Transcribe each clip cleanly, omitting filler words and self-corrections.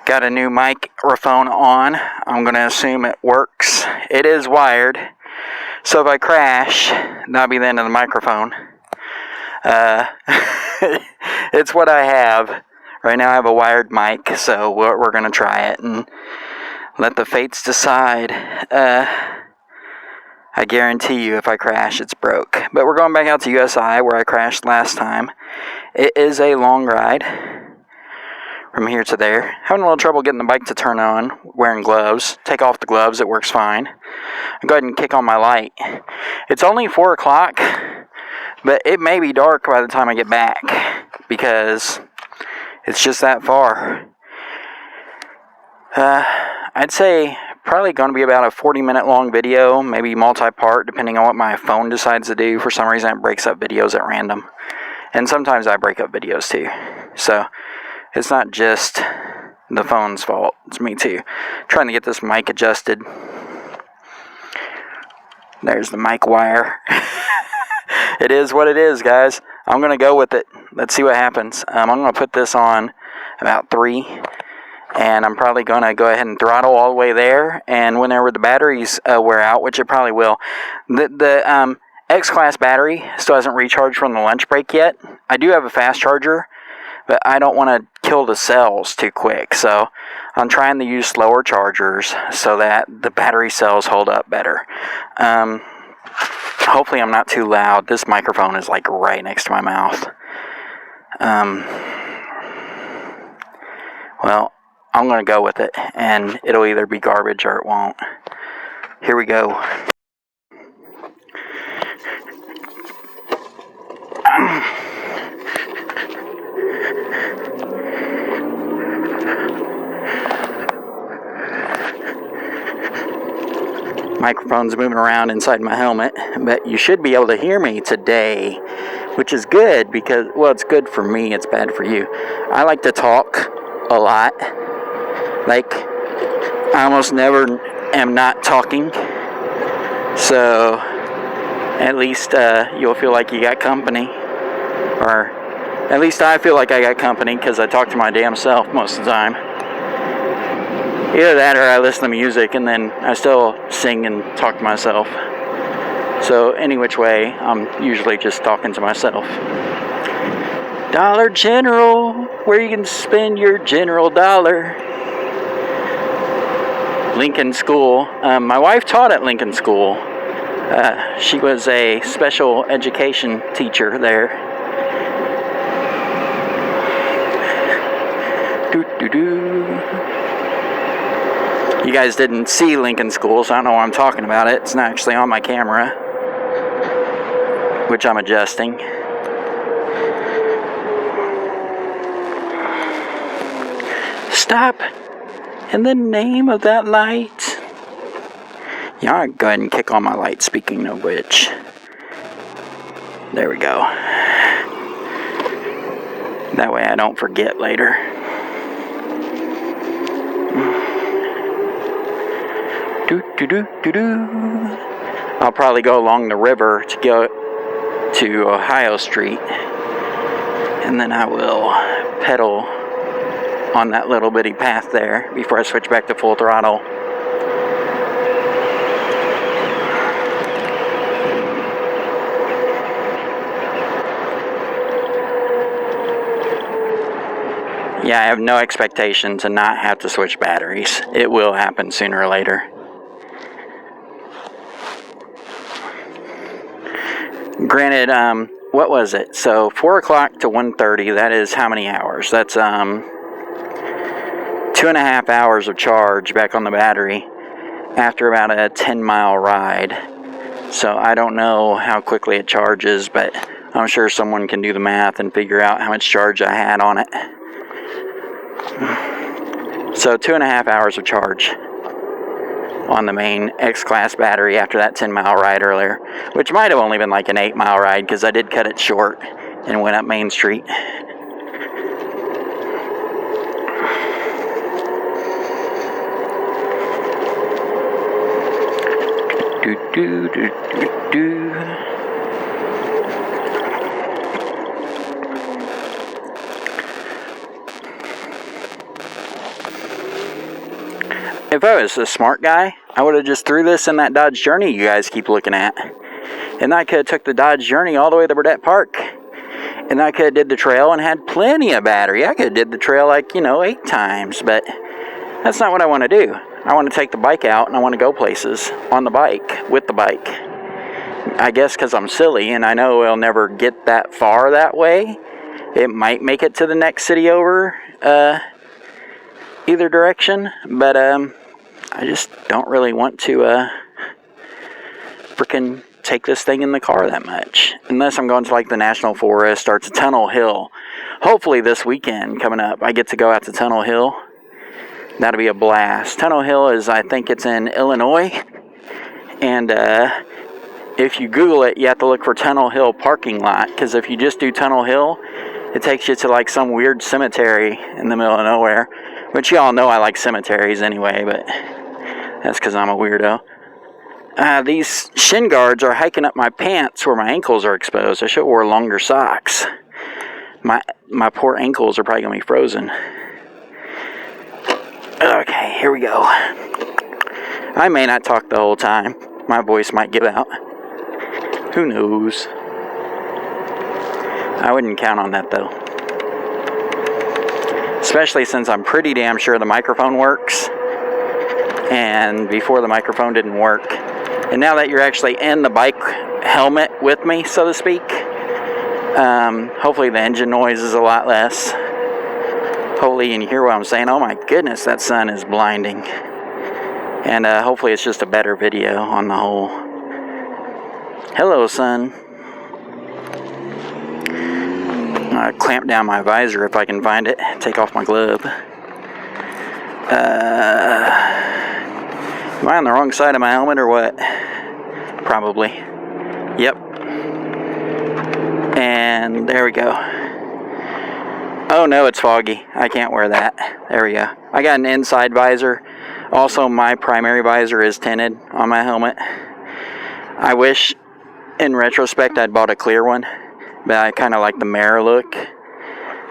Got a new microphone on. I'm going to assume it works. It is wired. So if I crash, that'll be the end of the microphone. It's what I have. Right now I have a wired mic, so we're going to try it and let the fates decide. I guarantee you if I crash, it's broke. But we're going back out to USI where I crashed last time. It is a long ride from here to there. Having a little trouble getting the bike to turn on, wearing gloves. Take off the gloves, it works fine. I'll go ahead and kick on my light. It's only 4 o'clock, but it may be dark by the time I get back because it's just that far. I'd say probably going to be about a 40-minute long video, maybe multi-part, depending on what my phone decides to do. For some reason, it breaks up videos at random. And sometimes I break up videos too. So it's not just the phone's fault. It's me too. Trying to get this mic adjusted. There's the mic wire. It is what it is, guys. I'm going to go with it. Let's see what happens. I'm going to put this on about 3. And I'm probably going to go ahead and throttle all the way there. And whenever the batteries wear out, which it probably will, the X-Class battery still hasn't recharged from the lunch break yet. I do have a fast charger, but I don't want to kill the cells too quick. So I'm trying to use slower chargers so that the battery cells hold up better. Hopefully I'm not too loud. This microphone is like right next to my mouth. Well, I'm going to go with it, and it'll either be garbage or it won't. Here we go. Microphone's moving around inside my helmet, but you should be able to hear me today, which is good because, well, it's good for me, it's bad for you. I like to talk a lot. Like, I almost never am not talking, so at least you'll feel like you got company, or at least I feel like I got company because I talk to my damn self most of the time. Either that or I listen to music and then I still sing and talk to myself. So any which way, I'm usually just talking to myself. Dollar General, where you can spend your general dollar. Lincoln School. My wife taught at Lincoln School. She was a special education teacher there. You guys didn't see Lincoln School, so I don't know why I'm talking about it. It's not actually on my camera, which I'm adjusting. Stop! In the name of that light. Yeah, I'll go ahead and kick on my light, speaking of which. There we go. That way I don't forget later. I'll probably go along the river to go to Ohio Street. And then I will pedal on that little bitty path there before I switch back to full throttle. Yeah, I have no expectation to not have to switch batteries. It will happen sooner or later. Granted, what was it? So 4 o'clock to 1:30, that is how many hours? That's 2.5 hours of charge back on the battery after about a 10-mile ride. So I don't know how quickly it charges, but I'm sure someone can do the math and figure out how much charge I had on it. So 2.5 hours of charge on the main X-Class battery after that 10-mile ride earlier, which might have only been like an 8-mile ride because I did cut it short and went up Main Street. If I was a smart guy, I would have just threw this in that Dodge Journey you guys keep looking at. And I could have took the Dodge Journey all the way to Burdette Park. And I could have did the trail and had plenty of battery. I could have did the trail like, 8 times. But that's not what I want to do. I want to take the bike out and I want to go places on the bike, with the bike. I guess because I'm silly and I know I'll never get that far that way. It might make it to the next city over either direction. But I just don't really want to freaking take this thing in the car that much. Unless I'm going to like the National Forest or to Tunnel Hill. Hopefully this weekend coming up I get to go out to Tunnel Hill. That'll be a blast. Tunnel Hill is, I think it's in Illinois. And if you Google it, you have to look for Tunnel Hill parking lot. Because if you just do Tunnel Hill, it takes you to like some weird cemetery in the middle of nowhere. Which y'all know I like cemeteries anyway, but that's because I'm a weirdo. These shin guards are hiking up my pants where my ankles are exposed. I should have wore longer socks. My poor ankles are probably going to be frozen. Okay, here we go. I may not talk the whole time. My voice might give out. Who knows? I wouldn't count on that though. Especially since I'm pretty damn sure the microphone works. And before the microphone didn't work. And now that you're actually in the bike helmet with me, so to speak, hopefully the engine noise is a lot less. Hopefully you can hear what I'm saying. Oh my goodness, that sun is blinding. And hopefully it's just a better video on the whole. Hello, sun. I'll clamp down my visor if I can find it. Take off my glove. Am I on the wrong side of my helmet or what? Probably. Yep. And there we go. Oh no, it's foggy. I can't wear that. There we go. I got an inside visor. Also, my primary visor is tinted on my helmet. I wish, in retrospect, I'd bought a clear one. But I kind of like the mirror look.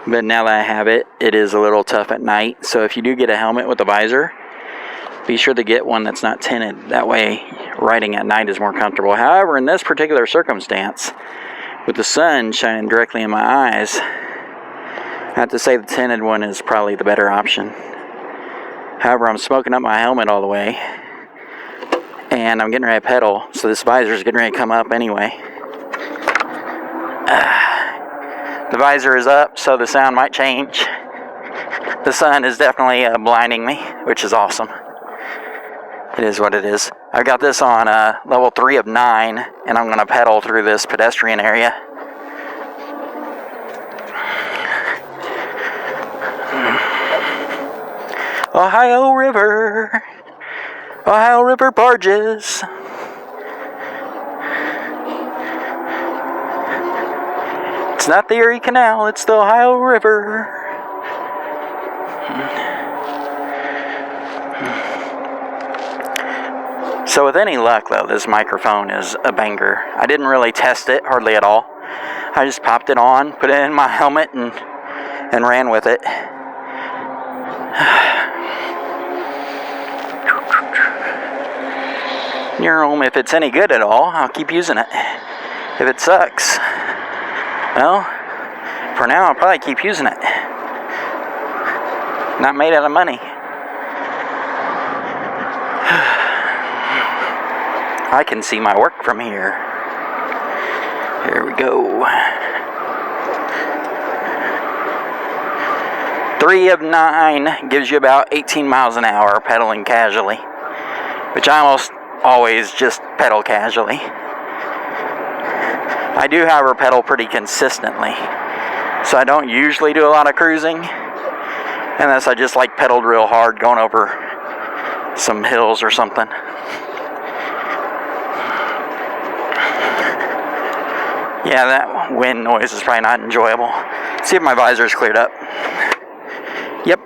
But now that I have it, it is a little tough at night. So if you do get a helmet with a visor, be sure to get one that's not tinted. That way, riding at night is more comfortable. However, in this particular circumstance, with the sun shining directly in my eyes, I have to say the tinted one is probably the better option. However, I'm smoking up my helmet all the way. And I'm getting ready to pedal, so this visor is getting ready to come up anyway. The visor is up, so the sound might change. The sun is definitely blinding me, which is awesome. It is what it is. I've got this on level 3 of 9, and I'm going to pedal through this pedestrian area. Ohio River. Ohio River barges. It's not the Erie Canal, it's the Ohio River. So with any luck though, this microphone is a banger. I didn't really test it hardly at all. I just popped it on, put it in my helmet, and ran with it. If it's any good at all, I'll keep using it. If it sucks, well, for now I'll probably keep using it. Not made out of money. I can see my work from here. Here we go. 3 of 9 gives you about 18 miles an hour pedaling casually, which I almost always just pedal casually. I do, however, pedal pretty consistently, so I don't usually do a lot of cruising, unless I just like pedaled real hard going over some hills or something. Yeah, that wind noise is probably not enjoyable. See if my visor's cleared up. Yep.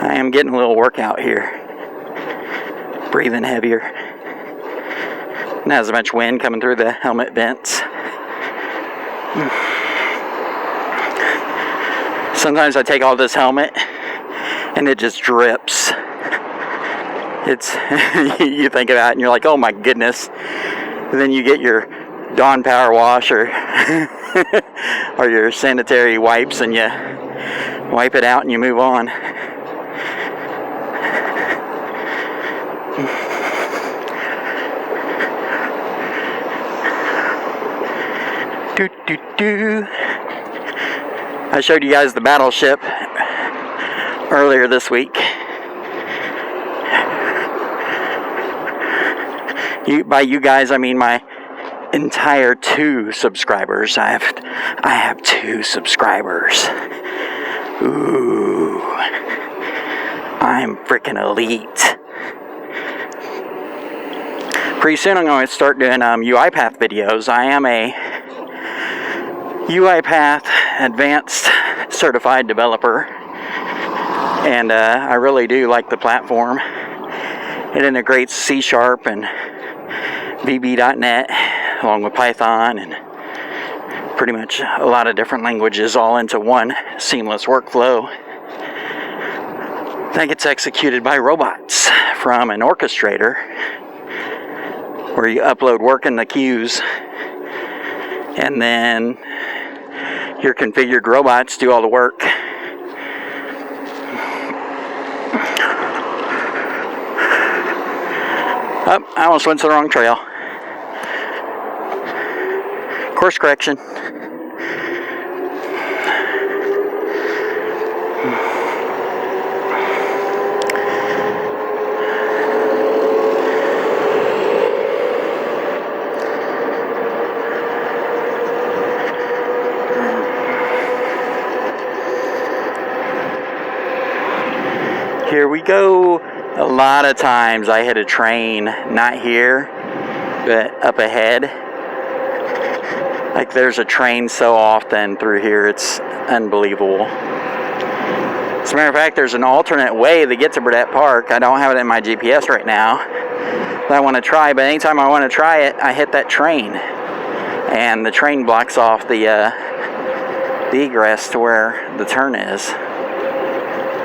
I am getting a little workout here. Breathing heavier. Not as much wind coming through the helmet vents. Sometimes I take off this helmet and it just drips. It's you think about it and you're like, oh my goodness. And then you get your Dawn Power Wash or or your sanitary wipes and you wipe it out and you move on. I showed you guys the battleship earlier this week. By you guys, I mean my entire 2 subscribers. I have 2 subscribers. Ooh, I'm freaking elite. Pretty soon I'm going to start doing UiPath videos. I am a UiPath Advanced Certified Developer, and I really do like the platform. It integrates C# and VB.NET along with Python and pretty much a lot of different languages all into one seamless workflow that gets executed by robots from an orchestrator where you upload work in the queues and then your configured robots do all the work. Oh, I almost went to the wrong trail. Course correction. Here we go. A lot of times I hit a train, not here, but up ahead. Like there's a train so often through here, it's unbelievable. As a matter of fact, there's an alternate way to get to Burdett Park. I don't have it in my GPS right now that I want to try, but anytime I want to try it, I hit that train. And the train blocks off the egress to where the turn is.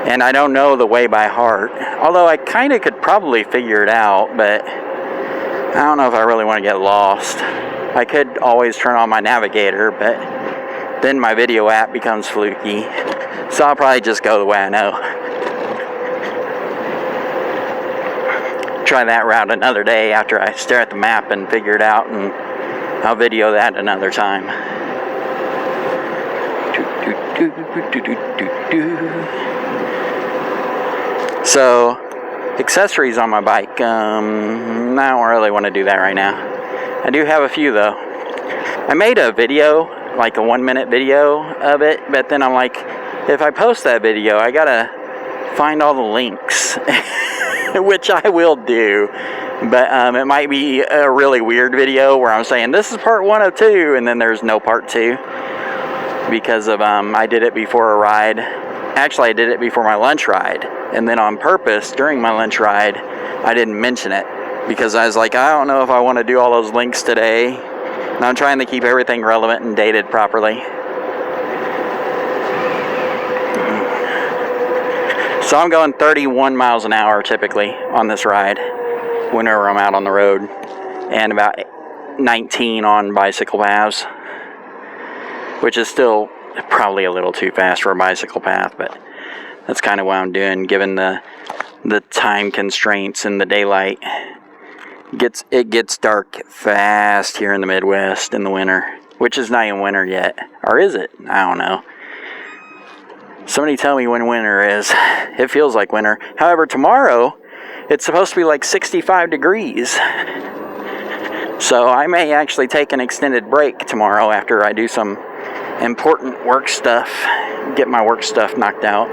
And I don't know the way by heart. Although I kind of could probably figure it out, but I don't know if I really want to get lost. I could always turn on my navigator, but then my video app becomes fluky. So I'll probably just go the way I know. Try that route another day after I stare at the map and figure it out, and I'll video that another time. So, accessories on my bike, I don't really want to do that right now. I do have a few though. I made a video, like a 1-minute video of it, but then I'm like, if I post that video, I gotta find all the links, which I will do, but it might be a really weird video where I'm saying, this is part 1 of 2, and then there's no part 2, because of, I did it before a ride. Actually, I did it before my lunch ride. And then on purpose, during my lunch ride, I didn't mention it. Because I was like, I don't know if I want to do all those links today. And I'm trying to keep everything relevant and dated properly. So I'm going 31 miles an hour typically on this ride whenever I'm out on the road. And about 19 on bicycle paths. Which is still probably a little too fast for a bicycle path, but that's kind of what I'm doing given the time constraints and the daylight. It gets dark fast here in the Midwest in the winter, which is not even winter yet. Or is it? I don't know. Somebody tell me when winter is. It feels like winter. However, tomorrow it's supposed to be like 65 degrees. So I may actually take an extended break tomorrow after I do some important work stuff, get my work stuff knocked out.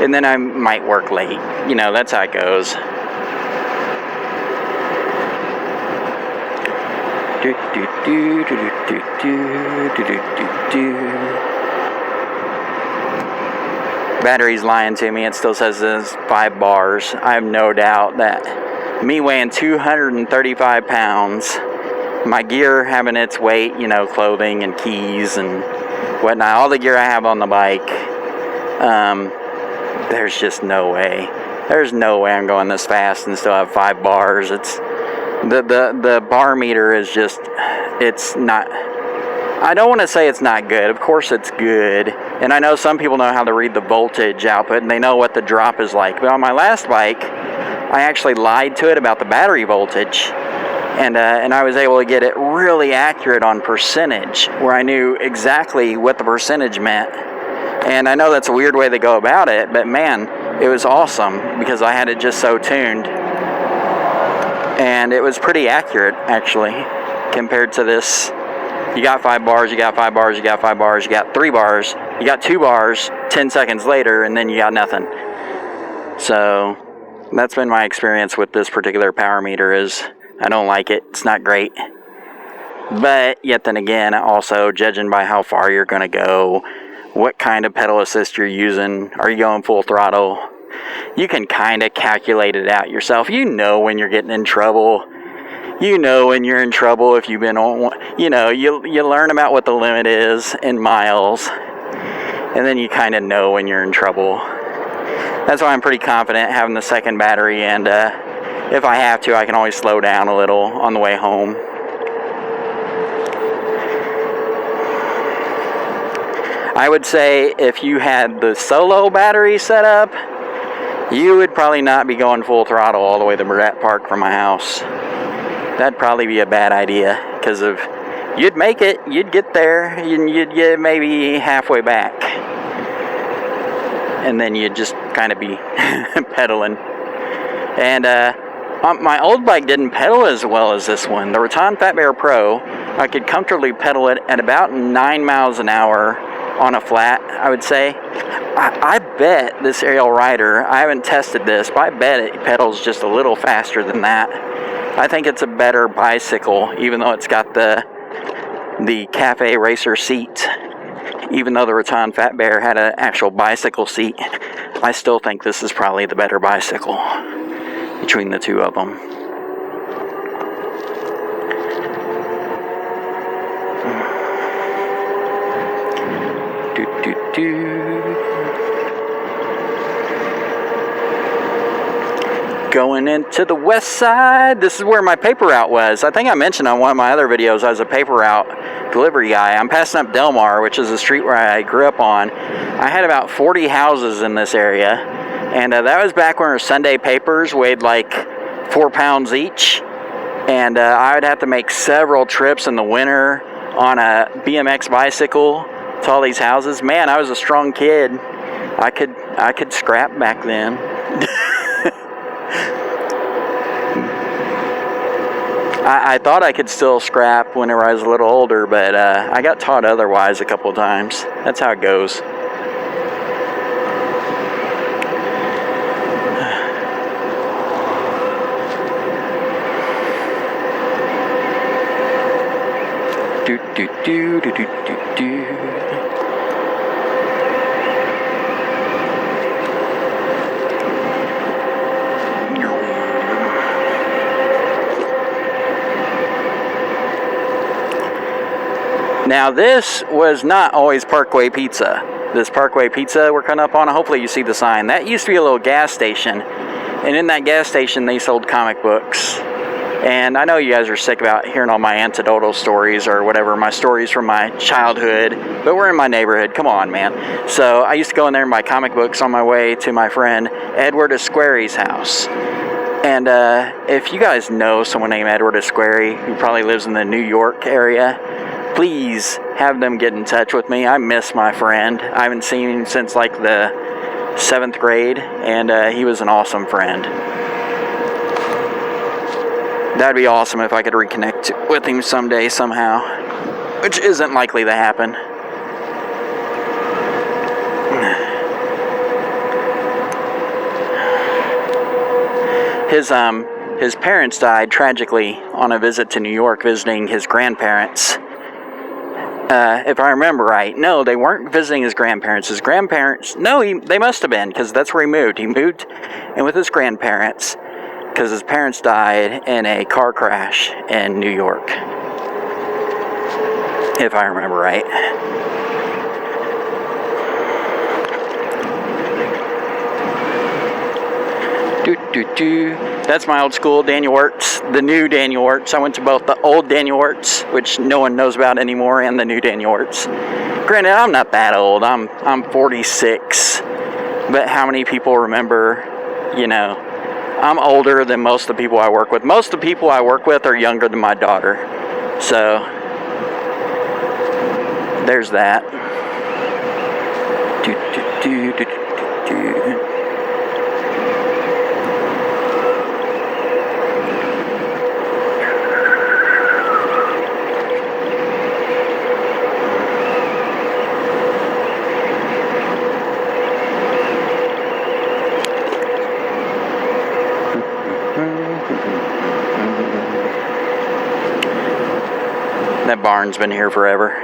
And then I might work late. You know, that's how it goes. Battery's lying to me. It still says it's 5 bars. I have no doubt that Me weighing 235 pounds, my gear having its weight, clothing and keys and whatnot, all the gear I have on the bike, there's just no way. There's no way I'm going this fast and still have 5 bars. It's the bar meter is just, it's not, I don't want to say it's not good. Of course it's good. And I know some people know how to read the voltage output and they know what the drop is like. But on my last bike, I actually lied to it about the battery voltage. And I was able to get it really accurate on percentage, where I knew exactly what the percentage meant. And I know that's a weird way to go about it, but man, it was awesome because I had it just so tuned. And it was pretty accurate, actually, compared to this. You got 5 bars, you got 5 bars, you got 5 bars, you got 3 bars, you got 2 bars 10 seconds later, and then you got nothing. So that's been my experience with this particular power meter. Is I don't like it. It's not great. But yet then again, also judging by how far you're going to go, what kind of pedal assist you're using, are you going full throttle? You can kind of calculate it out yourself. You know when you're getting in trouble. You know when you're in trouble if you've been on one. You learn about what the limit is in miles. And then you kind of know when you're in trouble. That's why I'm pretty confident having the second battery, and if I have to, I can always slow down a little on the way home. I would say if you had the solo battery set up, you would probably not be going full throttle all the way to Burdett Park from my house. That'd probably be a bad idea, because you'd make it, you'd get there, and you'd get maybe halfway back. And then you'd just kind of be pedaling. And my old bike didn't pedal as well as this one. The Raton Fat Bear Pro, I could comfortably pedal it at about 9 miles an hour on a flat, I would say. I bet this Ariel Rider, I haven't tested this, but I bet it pedals just a little faster than that. I think it's a better bicycle, even though it's got the Cafe Racer seat. Even though the Raton Fat Bear had an actual bicycle seat, I still think this is probably the better bicycle between the two of them. Going into the west side. This is where my paper route was. I think I mentioned on one of my other videos I was a paper route delivery guy. I'm passing up Delmar, which is a street where I grew up on. I had about 40 houses in this area, and that was back when our Sunday papers weighed like 4 pounds each, and I would have to make several trips in the winter on a BMX bicycle to all these houses. Man, I was a strong kid. I could scrap back then. I thought I could still scrap whenever I was a little older, but I got taught otherwise a couple of times. That's how it goes. Do do do do do do do. Now this was not always Parkway Pizza. This Parkway Pizza we're coming up on, hopefully you see the sign. That used to be a little gas station. And in that gas station they sold comic books. And I know you guys are sick about hearing all my anecdotal stories or whatever, my stories from my childhood. But we're in my neighborhood, come on man. So I used to go in there and buy comic books on my way to my friend Edward Esqueri's house. And if you guys know someone named Edward Esqueri, who probably lives in the New York area, please have them get in touch with me. I miss my friend. I haven't seen him since like the 7th grade, and he was an awesome friend. That'd be awesome if I could reconnect with him someday, somehow, which isn't likely to happen. His parents died tragically on a visit to New York visiting his grandparents. If I remember right, no, they weren't visiting his grandparents. His grandparents, no, they must have been, because that's where he moved. He moved in with his grandparents, because his parents died in a car crash in New York, if I remember right. That's my old school, Daniel Wirtz, the new Daniel Wirtz. I went to both the old Daniel Wirtz, which no one knows about anymore, and the new Daniel Wirtz. Granted, I'm not that old. I'm 46, but how many people remember, you know, I'm older than most of the people I work with. Most of the people I work with are younger than my daughter. So, there's that. That barn's been here forever.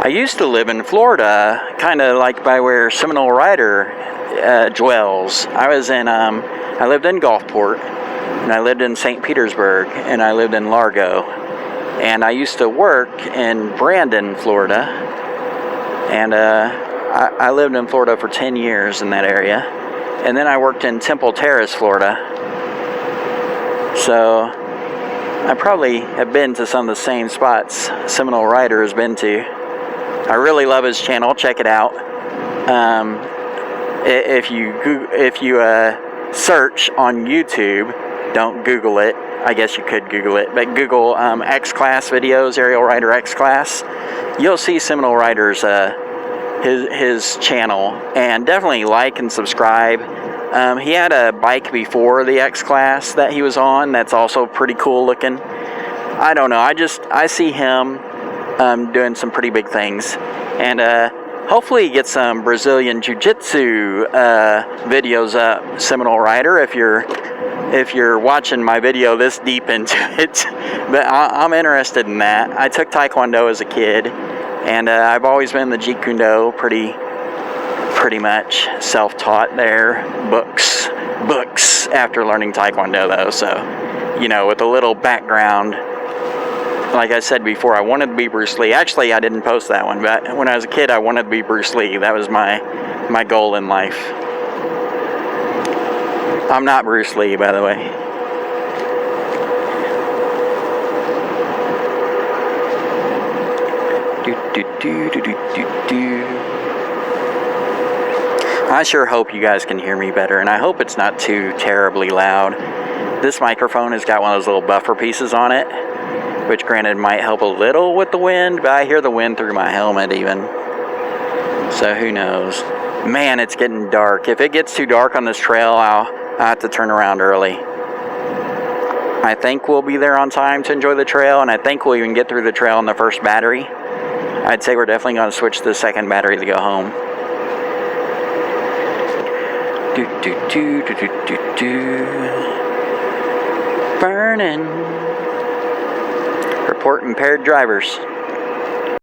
I used to live in Florida, kind of like by where Seminole Rider dwells. I lived in Gulfport, and I lived in St. Petersburg, and I lived in Largo. And I used to work in Brandon, Florida. And I lived in Florida for 10 years in that area. And then I worked in Temple Terrace, Florida. So I probably have been to some of the same spots Seminole Rider has been to. I really love his channel. Check it out. If you search on YouTube, don't Google it. I guess you could Google it, but Google X-Class videos, Ariel Rider X-Class. You'll see Seminole Rider's his channel, and definitely like and subscribe. He had a bike before the X-Class that he was on that's also pretty cool looking. I don't know, I see him doing some pretty big things, and hopefully he gets some Brazilian Jiu-Jitsu videos up, Seminole Rider, if you're watching my video this deep into it. But I'm interested in that. I took Taekwondo as a kid, and I've always been in the Jeet Kune Do, pretty much self-taught there, books after learning Taekwondo though, so, you know, with a little background. Like I said before, I wanted to be Bruce Lee. Actually, I didn't post that one, but when I was a kid, I wanted to be Bruce Lee. That was my goal in life. I'm not Bruce Lee, by the way. I sure hope you guys can hear me better, and I hope it's not too terribly loud. This microphone has got one of those little buffer pieces on it, which granted might help a little with the wind, but I hear the wind through my helmet even. So who knows. Man, it's getting dark. If it gets too dark on this trail, I'll have to turn around early. I think we'll be there on time to enjoy the trail, and I think we'll even get through the trail on the first battery. I'd say we're definitely going to switch to the second battery to go home. Burning. Report impaired drivers.